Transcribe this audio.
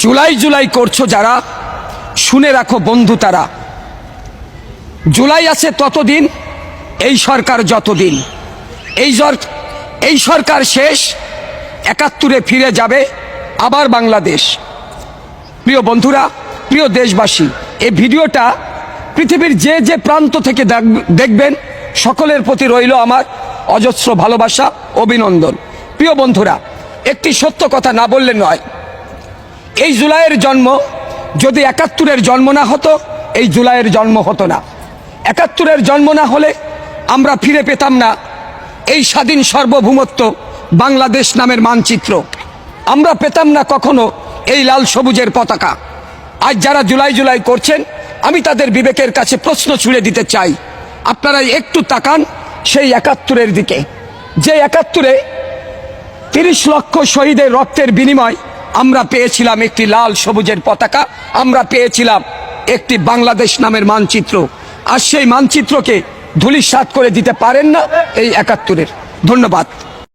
জুলাই জুলাই করছো যারা, শুনে রাখো বন্ধু তারা। জুলাই আছে ততদিন, এই সরকার যতদিন। এই সরকার শেষ, ৭১-এ ফিরে যাবে আবার বাংলাদেশ। প্রিয় বন্ধুরা, প্রিয় দেশবাসী, এই ভিডিওটা পৃথিবীর যে যে প্রান্ত থেকে দেখবেন, সকলের প্রতি রইল আমার অজস্র ভালোবাসা, অভিনন্দন। প্রিয় বন্ধুরা, একটি সত্য কথা না বললে নয়। এই জুলাইয়ের জন্ম যদি ৭১-এর জন্ম না হতো, এই জুলাইয়ের জন্ম হতো না। ৭১-এর জন্ম না হলে আমরা ফিরে পেতাম না এই স্বাধীন সার্বভৌমত্ব বাংলাদেশ নামের মানচিত্র। আমরা পেতাম না কখনো এই লাল সবুজের পতাকা। আজ যারা জুলাই জুলাই করছেন, আমি তাদের বিবেকের কাছে প্রশ্ন ছুড়ে দিতে চাই। আপনারা একটু তাকান সেই ৭১-এর দিকে, যে ৭১-এ ৩০ লক্ষ শহীদের রক্তের বিনিময় আমরা পেয়েছিলাম একটি লাল সবুজের পতাকা, আমরা পেয়েছিলাম একটি বাংলাদেশ নামের মানচিত্র। আর সেই মানচিত্রকে ধূলিসাৎ করে দিতে পারেন না এই ৭১-এর। ধন্যবাদ।